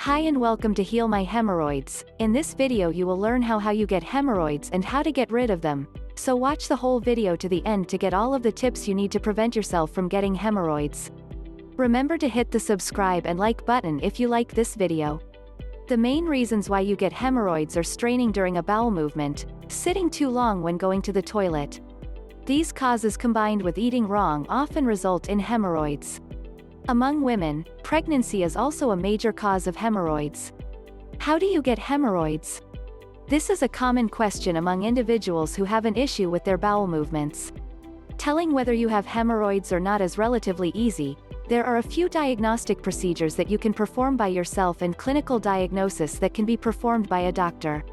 Hi and welcome to Heal My Hemorrhoids. In this video you will learn how you get hemorrhoids and how to get rid of them. So watch the whole video to the end to get all of the tips you need to prevent yourself from getting hemorrhoids. Remember to hit the subscribe and like button if you like this video. The main reasons why you get hemorrhoids are straining during a bowel movement, sitting too long when going to the toilet. These causes combined with eating wrong often result in hemorrhoids. Among women, pregnancy is also a major cause of hemorrhoids. How do you get hemorrhoids? This is a common question among individuals who have an issue with their bowel movements. Telling whether you have hemorrhoids or not is relatively easy. There are a few diagnostic procedures that you can perform by yourself and clinical diagnosis that can be performed by a doctor.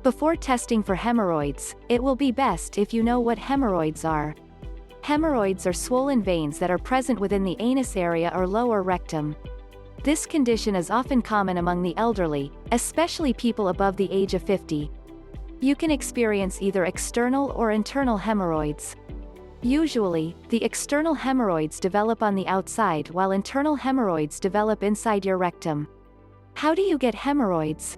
Before testing for hemorrhoids, it will be best if you know what hemorrhoids are. Hemorrhoids are swollen veins that are present within the anus area or lower rectum. This condition is often common among the elderly, especially people above the age of 50. You can experience either external or internal hemorrhoids. Usually, the external hemorrhoids develop on the outside while internal hemorrhoids develop inside your rectum. How do you get hemorrhoids?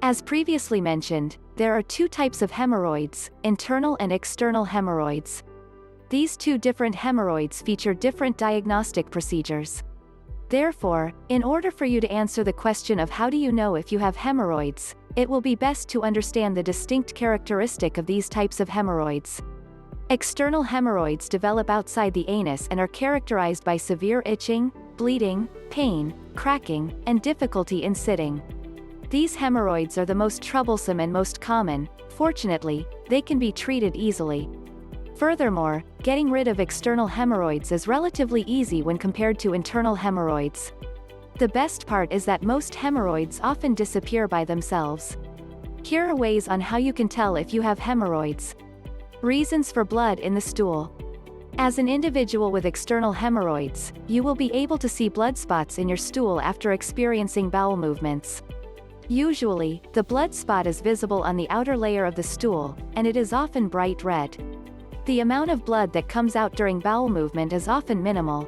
As previously mentioned, there are two types of hemorrhoids, internal and external hemorrhoids. These two different hemorrhoids feature different diagnostic procedures. Therefore, in order for you to answer the question of how do you know if you have hemorrhoids, it will be best to understand the distinct characteristic of these types of hemorrhoids. External hemorrhoids develop outside the anus and are characterized by severe itching, bleeding, pain, cracking, and difficulty in sitting. These hemorrhoids are the most troublesome and most common. Fortunately, they can be treated easily. Furthermore, getting rid of external hemorrhoids is relatively easy when compared to internal hemorrhoids. The best part is that most hemorrhoids often disappear by themselves. Here are ways on how you can tell if you have hemorrhoids. Reasons for blood in the stool. As an individual with external hemorrhoids, you will be able to see blood spots in your stool after experiencing bowel movements. Usually, the blood spot is visible on the outer layer of the stool, and it is often bright red. The amount of blood that comes out during bowel movement is often minimal.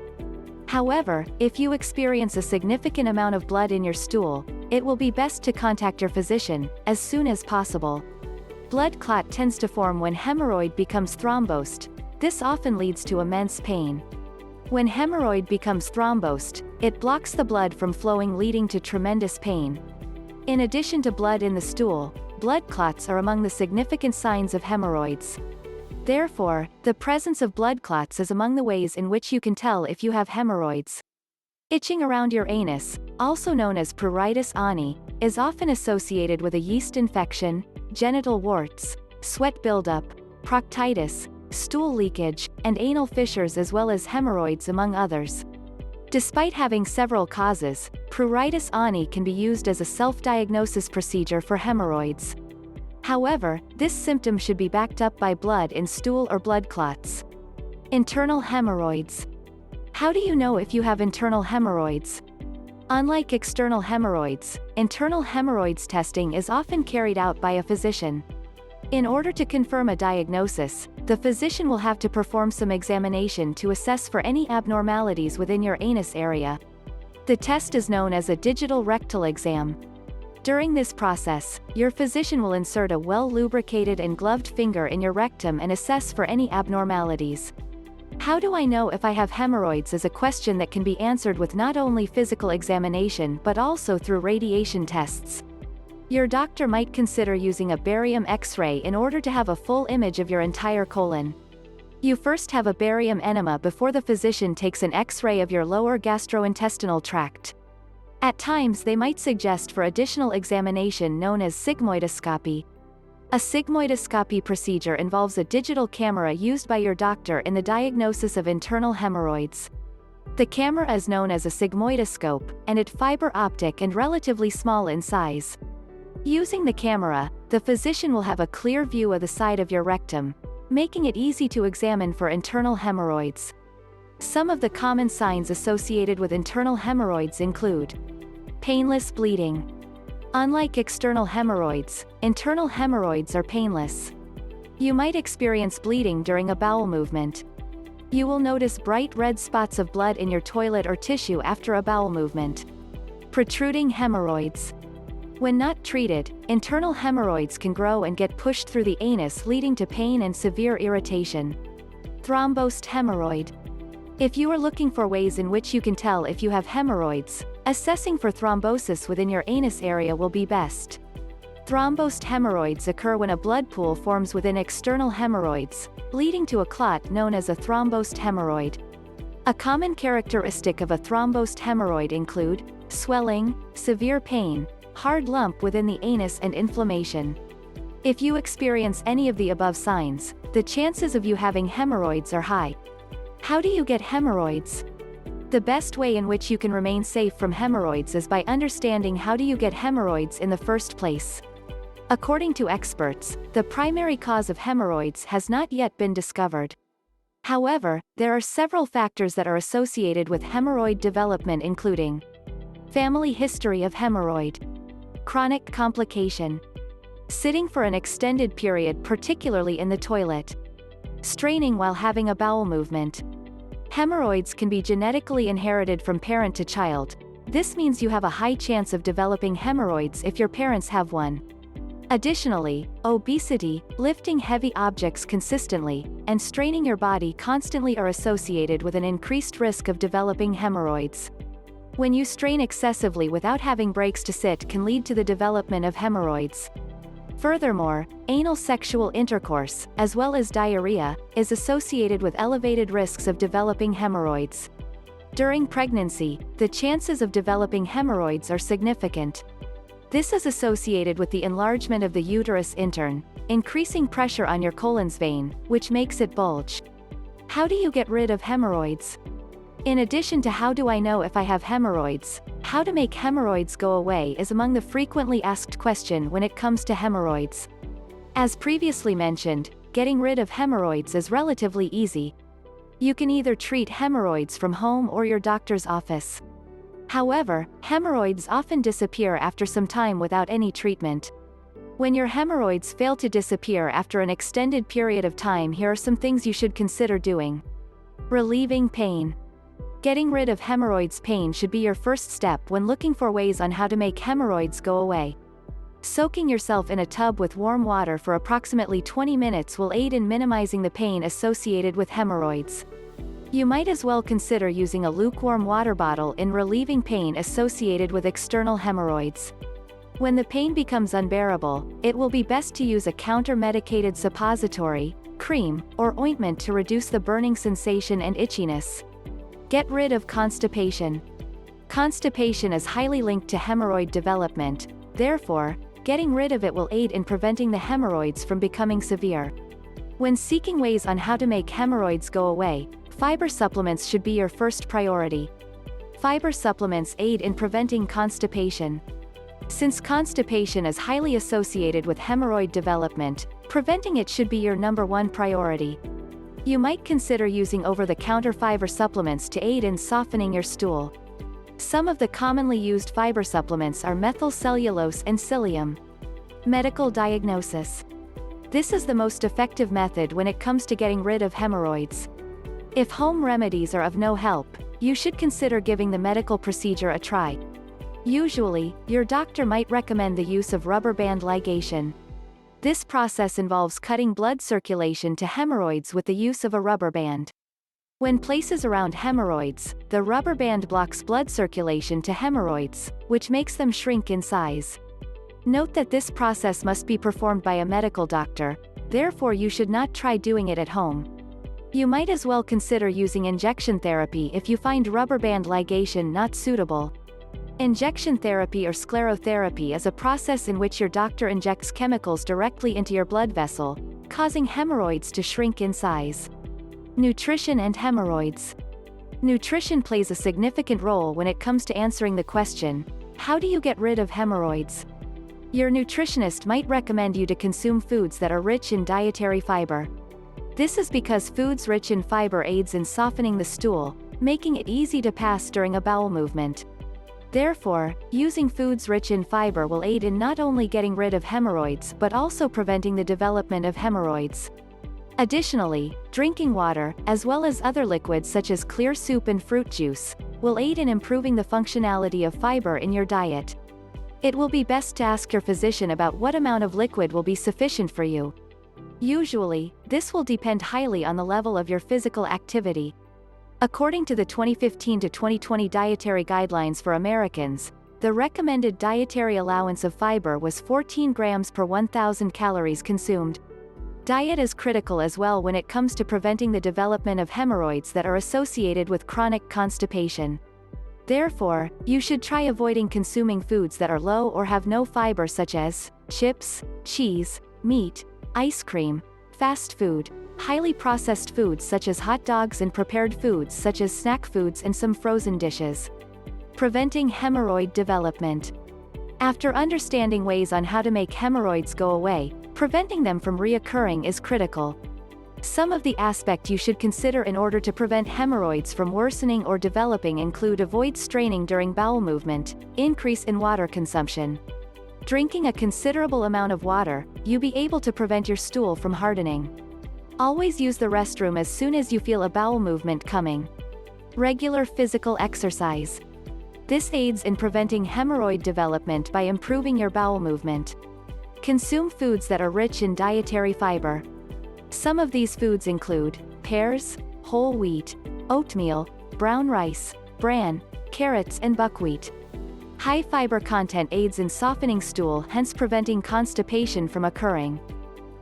However, if you experience a significant amount of blood in your stool, it will be best to contact your physician as soon as possible. Blood clot tends to form when hemorrhoid becomes thrombosed. This often leads to immense pain. When hemorrhoid becomes thrombosed, it blocks the blood from flowing, leading to tremendous pain. In addition to blood in the stool, blood clots are among the significant signs of hemorrhoids. Therefore, the presence of blood clots is among the ways in which you can tell if you have hemorrhoids. Itching around your anus, also known as pruritus ani, is often associated with a yeast infection, genital warts, sweat buildup, proctitis, stool leakage, and anal fissures, as well as hemorrhoids, among others. Despite having several causes, pruritus ani can be used as a self-diagnosis procedure for hemorrhoids. However, this symptom should be backed up by blood in stool or blood clots. Internal hemorrhoids. How do you know if you have internal hemorrhoids? Unlike external hemorrhoids, internal hemorrhoids testing is often carried out by a physician. In order to confirm a diagnosis, the physician will have to perform some examination to assess for any abnormalities within your anus area. The test is known as a digital rectal exam. During this process, your physician will insert a well-lubricated and gloved finger in your rectum and assess for any abnormalities. How do I know if I have hemorrhoids is a question that can be answered with not only physical examination but also through radiation tests. Your doctor might consider using a barium X-ray in order to have a full image of your entire colon. You first have a barium enema before the physician takes an X-ray of your lower gastrointestinal tract. At times they might suggest for additional examination known as sigmoidoscopy. A sigmoidoscopy procedure involves a digital camera used by your doctor in the diagnosis of internal hemorrhoids. The camera is known as a sigmoidoscope, and it fiber optic and relatively small in size. Using the camera, the physician will have a clear view of the side of your rectum, making it easy to examine for internal hemorrhoids. Some of the common signs associated with internal hemorrhoids include painless bleeding. Unlike external hemorrhoids, internal hemorrhoids are painless. You might experience bleeding during a bowel movement. You will notice bright red spots of blood in your toilet or tissue after a bowel movement. Protruding hemorrhoids. When not treated, internal hemorrhoids can grow and get pushed through the anus, leading to pain and severe irritation. Thrombosed hemorrhoid. If you are looking for ways in which you can tell if you have hemorrhoids, assessing for thrombosis within your anus area will be best. Thrombosed hemorrhoids occur when a blood pool forms within external hemorrhoids, leading to a clot known as a thrombosed hemorrhoid. A common characteristic of a thrombosed hemorrhoid include swelling, severe pain, hard lump within the anus, and inflammation. If you experience any of the above signs, the chances of you having hemorrhoids are high. How do you get hemorrhoids? The best way in which you can remain safe from hemorrhoids is by understanding how do you get hemorrhoids in the first place. According to experts, the primary cause of hemorrhoids has not yet been discovered. However, there are several factors that are associated with hemorrhoid development, including family history of hemorrhoid, chronic complication, sitting for an extended period particularly in the toilet, straining while having a bowel movement. Hemorrhoids can be genetically inherited from parent to child. This means you have a high chance of developing hemorrhoids if your parents have one. Additionally, obesity, lifting heavy objects consistently, and straining your body constantly are associated with an increased risk of developing hemorrhoids. When you strain excessively without having breaks to sit can lead to the development of hemorrhoids. Furthermore, anal sexual intercourse, as well as diarrhea, is associated with elevated risks of developing hemorrhoids. During pregnancy, the chances of developing hemorrhoids are significant. This is associated with the enlargement of the uterus intern, increasing pressure on your Colles vein, which makes it bulge. How do you get rid of hemorrhoids? In addition to how do I know if I have hemorrhoids, how to make hemorrhoids go away is among the frequently asked question when it comes to hemorrhoids. As previously mentioned, getting rid of hemorrhoids is relatively easy. You can either treat hemorrhoids from home or your doctor's office. However, hemorrhoids often disappear after some time without any treatment. When your hemorrhoids fail to disappear after an extended period of time, here are some things you should consider doing. Relieving pain. Getting rid of hemorrhoids pain should be your first step when looking for ways on how to make hemorrhoids go away. Soaking yourself in a tub with warm water for approximately 20 minutes will aid in minimizing the pain associated with hemorrhoids. You might as well consider using a lukewarm water bottle in relieving pain associated with external hemorrhoids. When the pain becomes unbearable, it will be best to use a counter-medicated suppository, cream, or ointment to reduce the burning sensation and itchiness. Get rid of constipation. Constipation is highly linked to hemorrhoid development, therefore, getting rid of it will aid in preventing the hemorrhoids from becoming severe. When seeking ways on how to make hemorrhoids go away, fiber supplements should be your first priority. Fiber supplements aid in preventing constipation. Since constipation is highly associated with hemorrhoid development, preventing it should be your #1 priority. You might consider using over-the-counter fiber supplements to aid in softening your stool. Some of the commonly used fiber supplements are methylcellulose and psyllium. Medical diagnosis. This is the most effective method when it comes to getting rid of hemorrhoids. If home remedies are of no help, you should consider giving the medical procedure a try. Usually, your doctor might recommend the use of rubber band ligation. This process involves cutting blood circulation to hemorrhoids with the use of a rubber band. When places around hemorrhoids, the rubber band blocks blood circulation to hemorrhoids, which makes them shrink in size. Note that this process must be performed by a medical doctor, therefore you should not try doing it at home. You might as well consider using injection therapy if you find rubber band ligation not suitable. Injection therapy or sclerotherapy is a process in which your doctor injects chemicals directly into your blood vessel, causing hemorrhoids to shrink in size. Nutrition and hemorrhoids. Nutrition plays a significant role when it comes to answering the question, how do you get rid of hemorrhoids? Your nutritionist might recommend you to consume foods that are rich in dietary fiber. This is because foods rich in fiber aids in softening the stool, making it easy to pass during a bowel movement. Therefore, using foods rich in fiber will aid in not only getting rid of hemorrhoids but also preventing the development of hemorrhoids. Additionally, drinking water, as well as other liquids such as clear soup and fruit juice, will aid in improving the functionality of fiber in your diet. It will be best to ask your physician about what amount of liquid will be sufficient for you. Usually, this will depend highly on the level of your physical activity. According to the 2015 to 2020 Dietary Guidelines for Americans, the recommended dietary allowance of fiber was 14 grams per 1,000 calories consumed. Diet is critical as well when it comes to preventing the development of hemorrhoids that are associated with chronic constipation. Therefore, you should try avoiding consuming foods that are low or have no fiber such as chips, cheese, meat, ice cream, fast food, highly processed foods such as hot dogs and prepared foods such as snack foods and some frozen dishes. Preventing hemorrhoid development. After understanding ways on how to make hemorrhoids go away, preventing them from reoccurring is critical. Some of the aspects you should consider in order to prevent hemorrhoids from worsening or developing include avoid straining during bowel movement, increase in water consumption. Drinking a considerable amount of water, you'll be able to prevent your stool from hardening. Always use the restroom as soon as you feel a bowel movement coming. Regular physical exercise. This aids in preventing hemorrhoid development by improving your bowel movement. Consume foods that are rich in dietary fiber. Some of these foods include pears, whole wheat, oatmeal, brown rice, bran, carrots and buckwheat. High fiber content aids in softening stool, hence preventing constipation from occurring.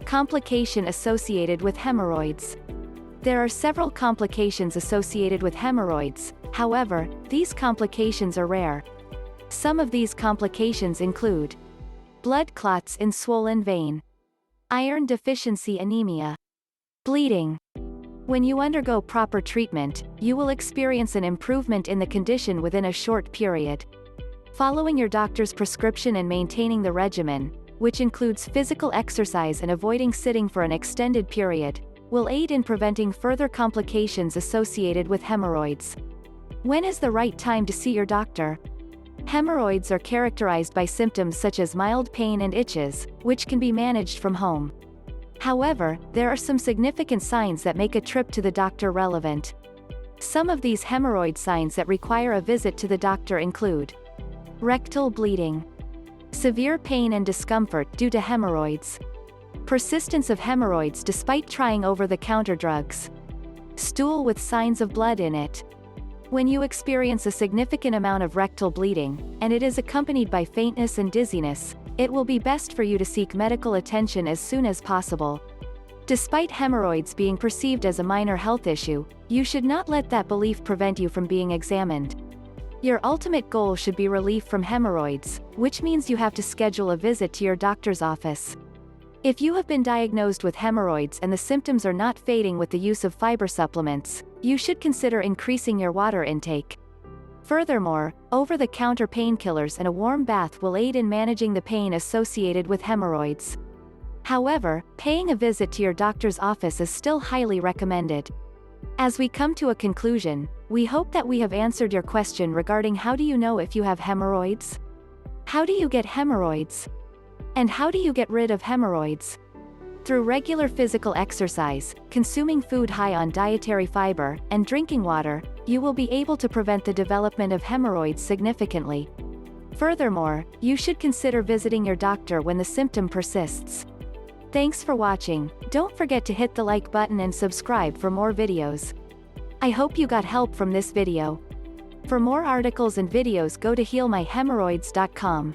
Complication associated with hemorrhoids. There are several complications associated with hemorrhoids, however, these complications are rare. Some of these complications include blood clots in swollen vein, iron deficiency anemia, bleeding. When you undergo proper treatment, you will experience an improvement in the condition within a short period. Following your doctor's prescription and maintaining the regimen, which includes physical exercise and avoiding sitting for an extended period, will aid in preventing further complications associated with hemorrhoids. When is the right time to see your doctor? Hemorrhoids are characterized by symptoms such as mild pain and itches, which can be managed from home. However, there are some significant signs that make a trip to the doctor relevant. Some of these hemorrhoid signs that require a visit to the doctor include rectal bleeding, severe pain and discomfort due to hemorrhoids, persistence of hemorrhoids despite trying over-the-counter drugs, stool with signs of blood in it. When you experience a significant amount of rectal bleeding, and it is accompanied by faintness and dizziness, it will be best for you to seek medical attention as soon as possible. Despite hemorrhoids being perceived as a minor health issue, you should not let that belief prevent you from being examined. Your ultimate goal should be relief from hemorrhoids, which means you have to schedule a visit to your doctor's office. If you have been diagnosed with hemorrhoids and the symptoms are not fading with the use of fiber supplements, you should consider increasing your water intake. Furthermore, over-the-counter painkillers and a warm bath will aid in managing the pain associated with hemorrhoids. However, paying a visit to your doctor's office is still highly recommended. As we come to a conclusion, we hope that we have answered your question regarding how do you know if you have hemorrhoids? How do you get hemorrhoids? And how do you get rid of hemorrhoids? Through regular physical exercise, consuming food high on dietary fiber, and drinking water, you will be able to prevent the development of hemorrhoids significantly. Furthermore, you should consider visiting your doctor when the symptom persists. Thanks for watching. Don't forget to hit the like button and subscribe for more videos. I hope you got help from this video. For more articles and videos, go to healmyhemorrhoids.com.